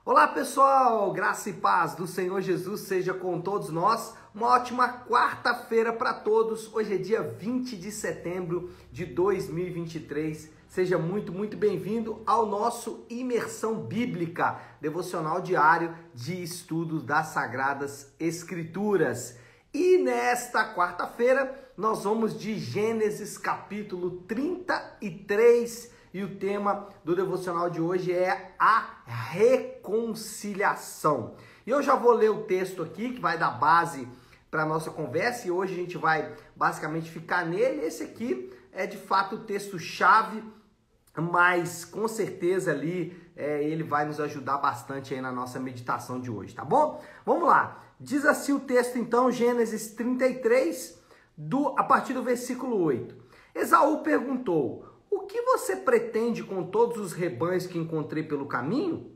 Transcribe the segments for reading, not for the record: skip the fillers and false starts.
Olá pessoal, graça e paz do Senhor Jesus seja com todos nós. Uma ótima quarta-feira para todos. Hoje é dia 20 de setembro de 2023. Seja muito bem-vindo ao nosso Imersão Bíblica, devocional diário de estudos das Sagradas Escrituras. E nesta quarta-feira nós vamos de Gênesis capítulo 33 e o tema do devocional de hoje é a reconciliação. E eu já vou ler o texto aqui que vai dar base para a nossa conversa e hoje a gente vai basicamente ficar nele. Esse aqui é de fato o texto-chave, mas com certeza ali ele vai nos ajudar bastante aí na nossa meditação de hoje, tá bom? Vamos lá. Diz assim o texto então, Gênesis 33, a partir do versículo 8. Esaú perguntou: o que você pretende com todos os rebanhos que encontrei pelo caminho?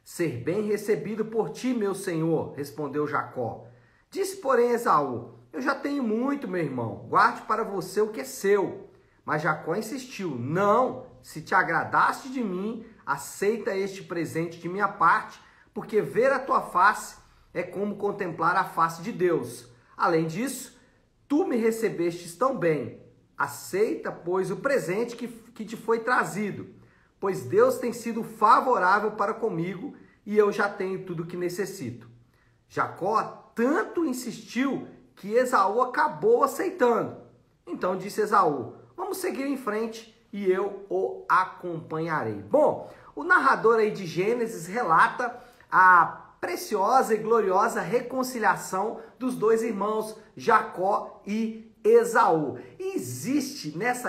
Ser bem recebido por ti, meu senhor, respondeu Jacó. Disse, porém, Esaú: eu já tenho muito, meu irmão, guarde para você o que é seu. Mas Jacó insistiu: não, se te agradaste de mim, aceita este presente de minha parte, porque ver a tua face é como contemplar a face de Deus. Além disso, tu me recebestes tão bem. Aceita, pois, o presente que te foi trazido, pois Deus tem sido favorável para comigo e eu já tenho tudo o que necessito. Jacó tanto insistiu que Esaú acabou aceitando. Então disse Esaú: vamos seguir em frente e eu o acompanharei. Bom, o narrador aí de Gênesis relata a preciosa e gloriosa reconciliação dos dois irmãos, Jacó e Esaú. E existe nessa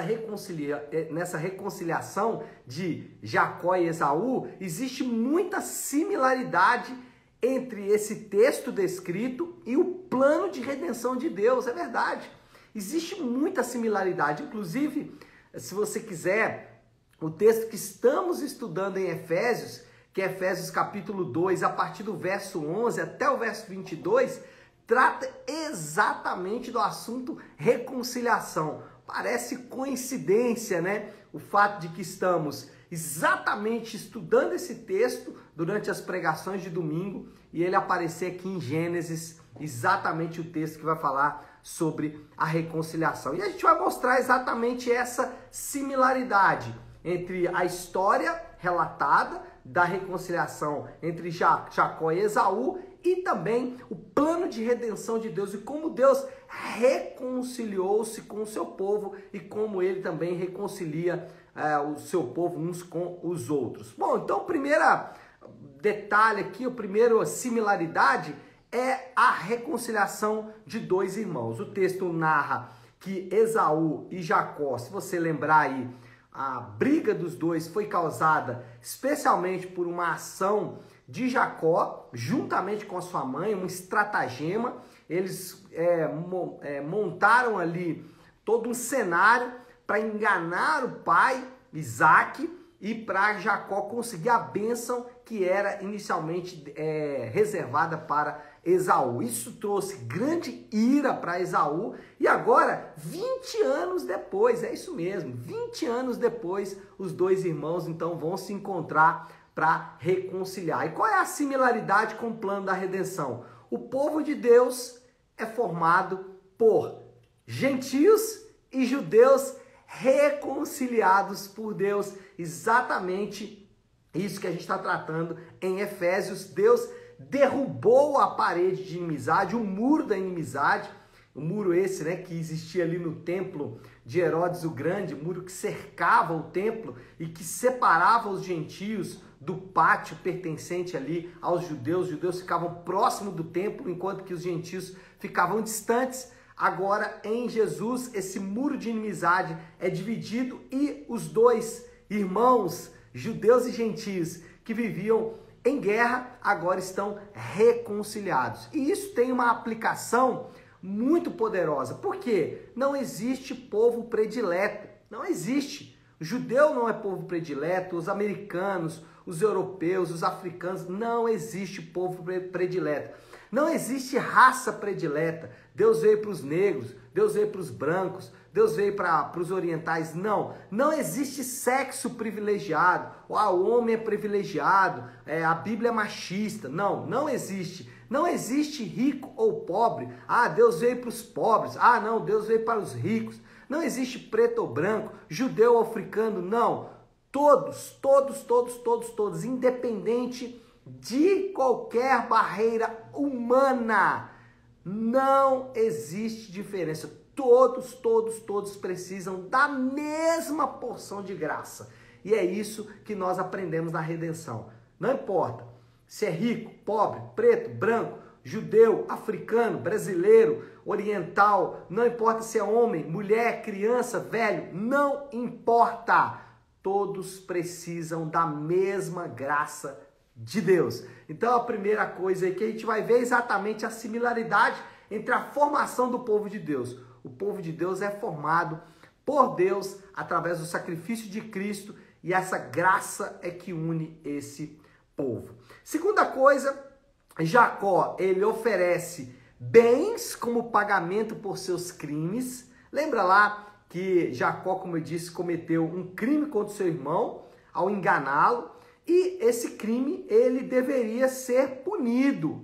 reconciliação de Jacó e Esaú, existe muita similaridade entre esse texto descrito e o plano de redenção de Deus, é verdade. Existe muita similaridade, inclusive, se você quiser, o texto que estamos estudando em Efésios, que é Efésios capítulo 2, a partir do verso 11 até o verso 22, trata exatamente do assunto reconciliação. Parece coincidência, né? O fato de que estamos exatamente estudando esse texto durante as pregações de domingo e ele aparecer aqui em Gênesis, exatamente o texto que vai falar sobre a reconciliação. E a gente vai mostrar exatamente essa similaridade entre a história relatada da reconciliação entre Jacó e Esaú e também o plano de redenção de Deus e como Deus reconciliou-se com o seu povo e como ele também reconcilia o seu povo uns com os outros. Bom, então o primeiro detalhe aqui, a primeira similaridade é a reconciliação de dois irmãos. O texto narra que Esaú e Jacó, se você lembrar aí, a briga dos dois foi causada especialmente por uma ação de Jacó, juntamente com a sua mãe, um estratagema. Eles montaram ali todo um cenário para enganar o pai, Isaac, e para Jacó conseguir a bênção que era inicialmente reservada para Esaú. Isso trouxe grande ira para Esaú e agora, 20 anos depois, é isso mesmo, 20 anos depois, os dois irmãos então vão se encontrar para reconciliar. E qual é a similaridade com o plano da redenção? O povo de Deus é formado por gentios e judeus reconciliados por Deus. Exatamente isso que a gente está tratando em Efésios. Deus derrubou a parede de inimizade, o muro da inimizade, o muro esse, né, que existia ali no templo de Herodes o Grande, o muro que cercava o templo e que separava os gentios do pátio pertencente ali aos judeus. Os judeus ficavam próximo do templo, enquanto que os gentios ficavam distantes. Agora, em Jesus, esse muro de inimizade é dividido e os dois irmãos, judeus e gentios, que viviam em guerra, agora estão reconciliados. E isso tem uma aplicação muito poderosa. Por quê? Não existe povo predileto. Não existe. O judeu não é povo predileto, os americanos, os europeus, os africanos, não existe povo predileto. Não existe raça predileta. Deus veio para os negros, Deus veio para os brancos, Deus veio para os orientais? Não. Não existe sexo privilegiado. O homem é privilegiado, a Bíblia é machista. Não, não existe. Não existe rico ou pobre. Deus veio para os pobres. Não, Deus veio para os ricos. Não existe preto ou branco, judeu ou africano. Não. Todos, independente de qualquer barreira humana. Não existe diferença. Todos precisam da mesma porção de graça. E é isso que nós aprendemos na redenção. Não importa se é rico, pobre, preto, branco, judeu, africano, brasileiro, oriental, não importa se é homem, mulher, criança, velho, não importa. Todos precisam da mesma graça de Deus. Então a primeira coisa aí que a gente vai ver é exatamente a similaridade entre a formação do povo de Deus. O povo de Deus é formado por Deus através do sacrifício de Cristo e essa graça é que une esse povo. Segunda coisa, Jacó, ele oferece bens como pagamento por seus crimes. Lembra lá que Jacó, como eu disse, cometeu um crime contra o seu irmão ao enganá-lo e esse crime ele deveria ser punido.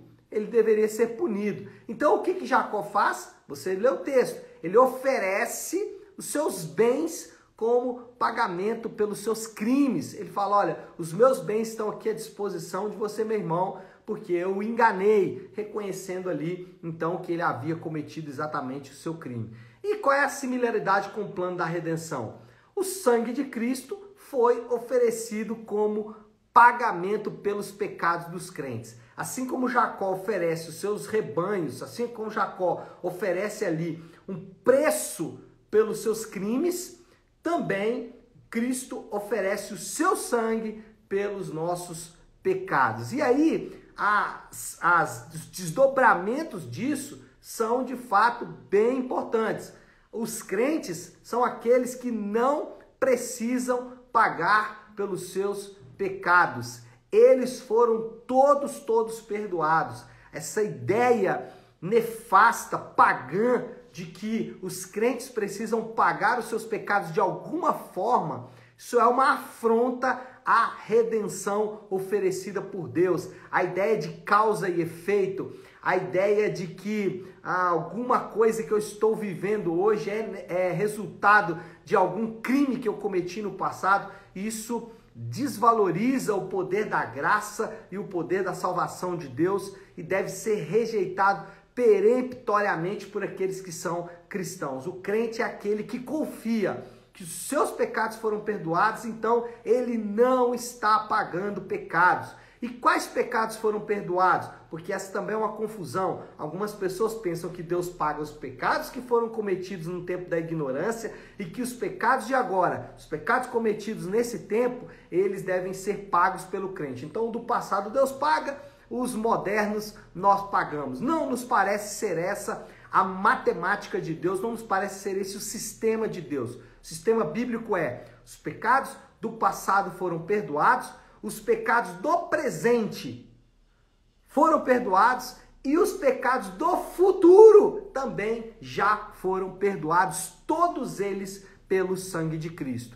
Então o que Jacó faz? Você lê o texto. Ele oferece os seus bens como pagamento pelos seus crimes. Ele fala, olha, os meus bens estão aqui à disposição de você, meu irmão, porque eu o enganei, reconhecendo ali, então, que ele havia cometido exatamente o seu crime. E qual é a similaridade com o plano da redenção? O sangue de Cristo foi oferecido como pagamento pelos pecados dos crentes. Assim como Jacó oferece os seus rebanhos, assim como Jacó oferece ali um preço pelos seus crimes, também Cristo oferece o seu sangue pelos nossos pecados. E aí, os desdobramentos disso são de fato bem importantes. Os crentes são aqueles que não precisam pagar pelos seus pecados. Eles foram todos perdoados. Essa ideia nefasta, pagã, de que os crentes precisam pagar os seus pecados de alguma forma, isso é uma afronta à redenção oferecida por Deus. A ideia de causa e efeito, a ideia de que alguma coisa que eu estou vivendo hoje é resultado de algum crime que eu cometi no passado, isso desvaloriza o poder da graça e o poder da salvação de Deus e deve ser rejeitado peremptoriamente por aqueles que são cristãos. O crente é aquele que confia que os seus pecados foram perdoados, então ele não está pagando pecados. E quais pecados foram perdoados? Porque essa também é uma confusão. Algumas pessoas pensam que Deus paga os pecados que foram cometidos no tempo da ignorância e que os pecados de agora, os pecados cometidos nesse tempo, eles devem ser pagos pelo crente. Então, do passado Deus paga, os modernos nós pagamos. Não nos parece ser essa a matemática de Deus, não nos parece ser esse o sistema de Deus. O sistema bíblico é: os pecados do passado foram perdoados, os pecados do presente foram perdoados e os pecados do futuro também já foram perdoados, todos eles pelo sangue de Cristo.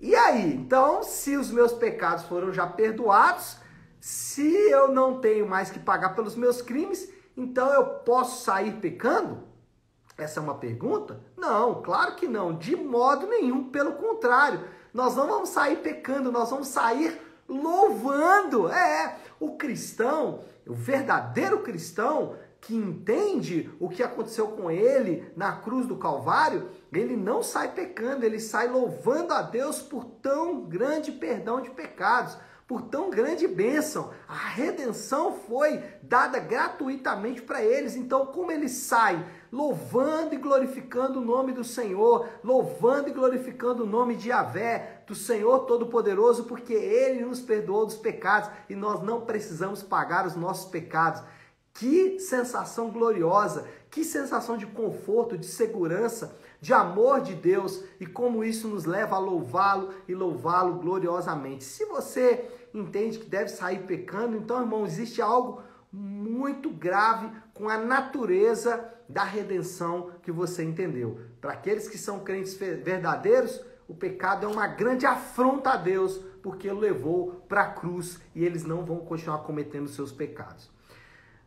E aí, então, se os meus pecados foram já perdoados, se eu não tenho mais que pagar pelos meus crimes, então eu posso sair pecando? Essa é uma pergunta? Não, claro que não, de modo nenhum, pelo contrário. Nós não vamos sair pecando, nós vamos sair louvando. O cristão, o verdadeiro cristão que entende o que aconteceu com ele na cruz do Calvário, ele não sai pecando, ele sai louvando a Deus por tão grande perdão de pecados, por tão grande bênção. A redenção foi dada gratuitamente para eles. Então, como eles saem louvando e glorificando o nome do Senhor, louvando e glorificando o nome de Yahvé, do Senhor Todo-Poderoso, porque Ele nos perdoou dos pecados e nós não precisamos pagar os nossos pecados. Que sensação gloriosa, que sensação de conforto, de segurança, de amor de Deus e como isso nos leva a louvá-lo e louvá-lo gloriosamente. Se você entende que deve sair pecando, então, irmão, existe algo muito grave com a natureza da redenção que você entendeu. Para aqueles que são crentes verdadeiros, o pecado é uma grande afronta a Deus, porque ele levou para a cruz e eles não vão continuar cometendo seus pecados.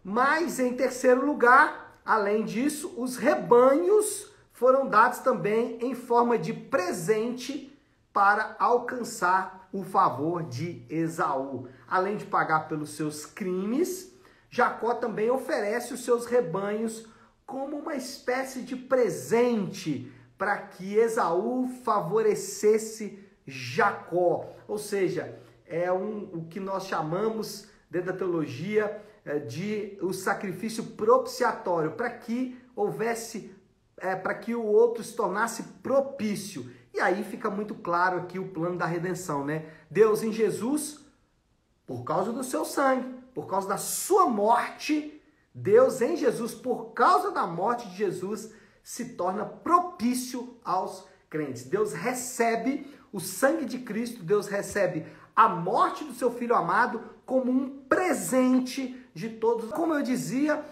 Mas, em terceiro lugar, além disso, os rebanhos foram dados também em forma de presente para alcançar o favor de Esaú. Além de pagar pelos seus crimes, Jacó também oferece os seus rebanhos como uma espécie de presente para que Esaú favorecesse Jacó. Ou seja, o que nós chamamos dentro da teologia de o sacrifício propiciatório, para que houvesse, para que o outro se tornasse propício. E aí fica muito claro aqui o plano da redenção, né? Deus em Jesus, por causa do seu sangue, por causa da sua morte, Deus em Jesus, por causa da morte de Jesus, se torna propício aos crentes. Deus recebe o sangue de Cristo, Deus recebe a morte do seu Filho amado como um presente de todos. Como eu dizia,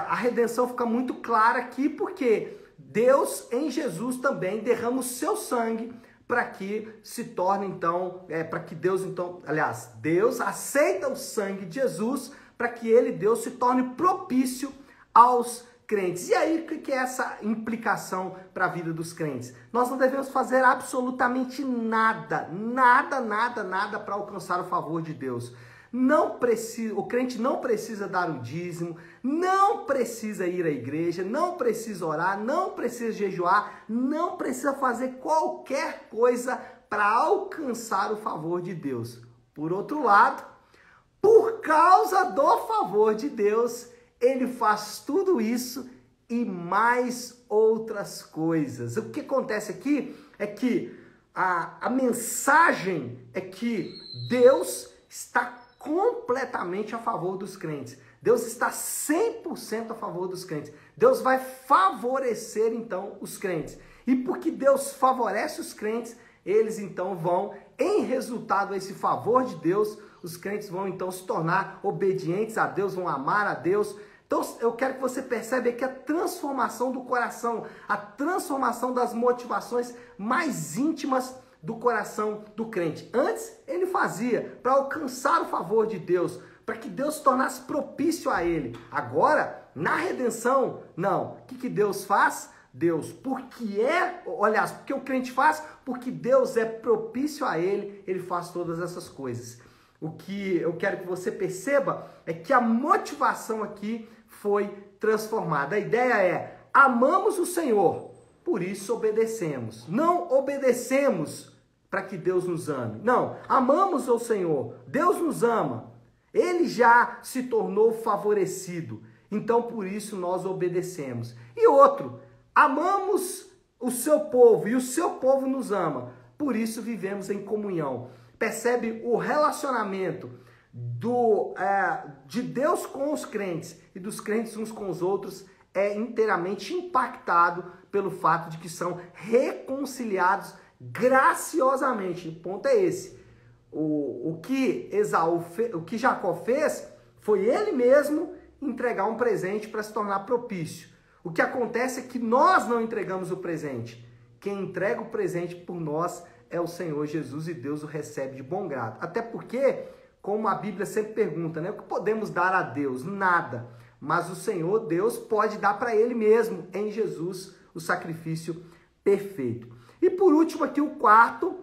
a redenção fica muito clara aqui, porque Deus em Jesus também derrama o seu sangue para que se torne então, para que Deus então, aliás, Deus aceita o sangue de Jesus para que ele, Deus, se torne propício aos crentes. E aí, o que é essa implicação para a vida dos crentes? Nós não devemos fazer absolutamente nada para alcançar o favor de Deus. O crente não precisa dar o dízimo, não precisa ir à igreja, não precisa orar, não precisa jejuar, não precisa fazer qualquer coisa para alcançar o favor de Deus. Por outro lado, por causa do favor de Deus, ele faz tudo isso e mais outras coisas. O que acontece aqui é que a mensagem é que Deus está completamente a favor dos crentes. Deus está 100% a favor dos crentes. Deus vai favorecer então os crentes. E porque Deus favorece os crentes, eles então vão, em resultado a esse favor de Deus, os crentes vão então se tornar obedientes a Deus, vão amar a Deus. Então eu quero que você perceba que a transformação do coração, a transformação das motivações mais íntimas do coração do crente. Antes ele fazia para alcançar o favor de Deus, para que Deus se tornasse propício a ele. Agora, na redenção, não. O que Deus faz? Deus, porque o crente faz, porque Deus é propício a ele, ele faz todas essas coisas. O que eu quero que você perceba é que a motivação aqui foi transformada. A ideia é: amamos o Senhor, por isso obedecemos. Não obedecemos para que Deus nos ame. Não, amamos o Senhor, Deus nos ama. Ele já se tornou favorecido. Então, por isso, nós obedecemos. E outro, amamos o seu povo e o seu povo nos ama. Por isso, vivemos em comunhão. Percebe o relacionamento de Deus com os crentes e dos crentes uns com os outros é inteiramente impactado pelo fato de que são reconciliados graciosamente. O ponto é esse. O que Jacó fez foi ele mesmo entregar um presente para se tornar propício. O que acontece é que nós não entregamos o presente. Quem entrega o presente por nós é o Senhor Jesus, e Deus o recebe de bom grado. Até porque, como a Bíblia sempre pergunta, né? O que podemos dar a Deus? Nada. Mas o Senhor, Deus, pode dar para ele mesmo, em Jesus, o sacrifício perfeito. E por último aqui o quarto,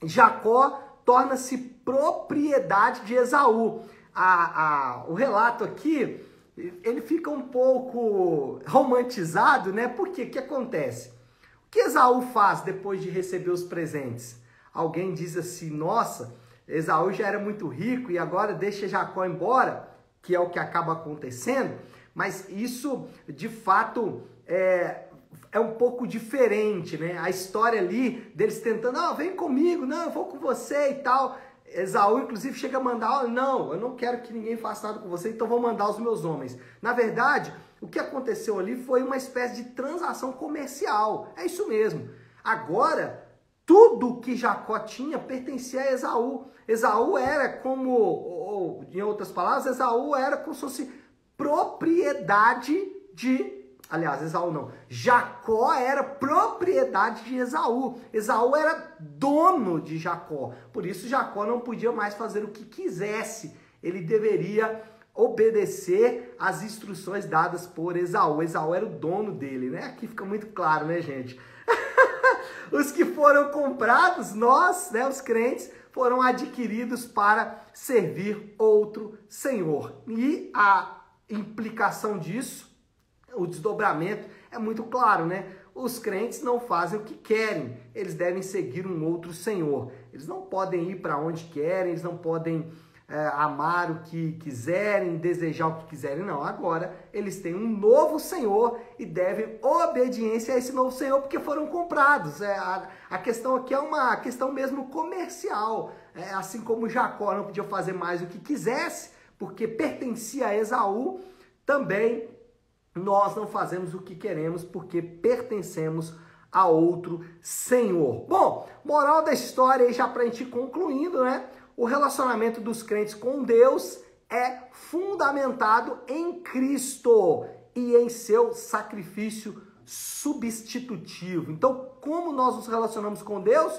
Jacó torna-se propriedade de Esaú. O relato aqui, ele fica um pouco romantizado, né? Porque o que acontece? O que Esaú faz depois de receber os presentes? Alguém diz assim: nossa, Esaú já era muito rico e agora deixa Jacó embora, que é o que acaba acontecendo. Mas isso, de fato, é um pouco diferente, né? A história ali deles tentando: vem comigo, não, eu vou com você e tal. Esaú, inclusive, chega a mandar: não, eu não quero que ninguém faça nada com você, então vou mandar os meus homens. Na verdade, o que aconteceu ali foi uma espécie de transação comercial. É isso mesmo. Agora, tudo que Jacó tinha pertencia a Esaú. Esaú era como ou em outras palavras, Esaú era como se fosse propriedade de... Aliás, Esaú não. Jacó era propriedade de Esaú. Esaú era dono de Jacó. Por isso, Jacó não podia mais fazer o que quisesse. Ele deveria obedecer às instruções dadas por Esaú. Esaú era o dono dele, né? Aqui fica muito claro, né, gente? Os que foram comprados, nós, né, os crentes, foram adquiridos para servir outro Senhor. E a implicação disso, o desdobramento é muito claro, né? Os crentes não fazem o que querem, eles devem seguir um outro Senhor. Eles não podem ir para onde querem, eles não podem amar o que quiserem, desejar o que quiserem, não. Agora eles têm um novo Senhor e devem obediência a esse novo Senhor porque foram comprados. A questão aqui é uma questão mesmo comercial. Assim como Jacó não podia fazer mais o que quisesse porque pertencia a Esaú, também nós não fazemos o que queremos porque pertencemos a outro Senhor. Bom, moral da história aí já para a gente ir concluindo, né? O relacionamento dos crentes com Deus é fundamentado em Cristo e em seu sacrifício substitutivo. Então, como nós nos relacionamos com Deus?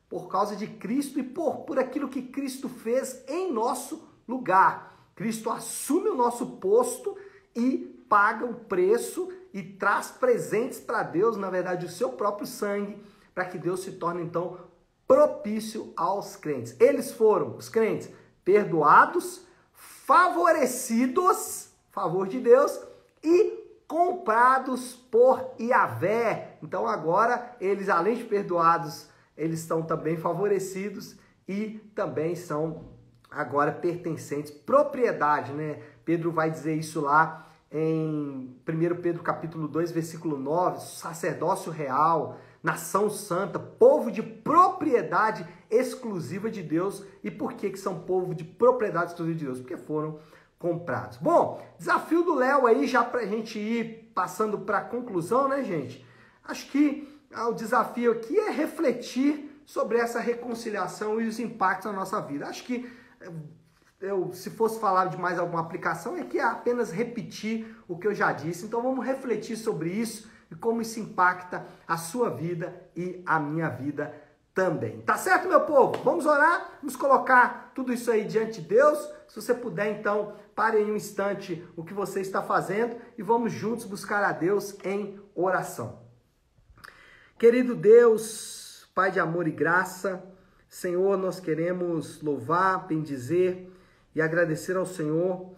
Por causa de Cristo e por aquilo que Cristo fez em nosso lugar. Cristo assume o nosso posto e paga o preço e traz presentes para Deus, na verdade, o seu próprio sangue, para que Deus se torne, então, propício aos crentes. Eles foram, os crentes, perdoados, favorecidos, favor de Deus, e comprados por Yahvé. Então agora, eles, além de perdoados, eles estão também favorecidos e também são agora pertencentes, propriedade, né? Pedro vai dizer isso lá em 1 Pedro capítulo 2, versículo 9, sacerdócio real, nação santa, povo de propriedade exclusiva de Deus. E por que são povo de propriedade exclusiva de Deus? Porque foram comprados. Bom, desafio do Léo aí, já pra gente ir passando para a conclusão, né, gente? Acho que o desafio aqui é refletir sobre essa reconciliação e os impactos na nossa vida. Acho que se fosse falar de mais alguma aplicação, é que é apenas repetir o que eu já disse. Então vamos refletir sobre isso e como isso impacta a sua vida e a minha vida também. Tá certo, meu povo? Vamos orar, vamos colocar tudo isso aí diante de Deus. Se você puder, então, pare em um instante o que você está fazendo e vamos juntos buscar a Deus em oração. Querido Deus, Pai de amor e graça, Senhor, nós queremos louvar, bendizer e agradecer ao Senhor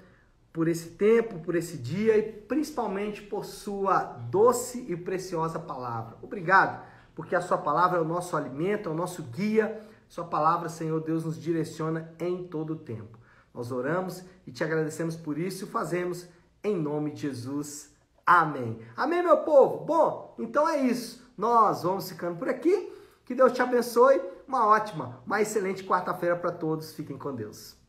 por esse tempo, por esse dia e principalmente por sua doce e preciosa palavra. Obrigado, porque a sua palavra é o nosso alimento, é o nosso guia. Sua palavra, Senhor Deus, nos direciona em todo o tempo. Nós oramos e te agradecemos por isso e fazemos em nome de Jesus. Amém. Amém, meu povo? Bom, então é isso. Nós vamos ficando por aqui. Que Deus te abençoe. Uma ótima, uma excelente quarta-feira para todos. Fiquem com Deus.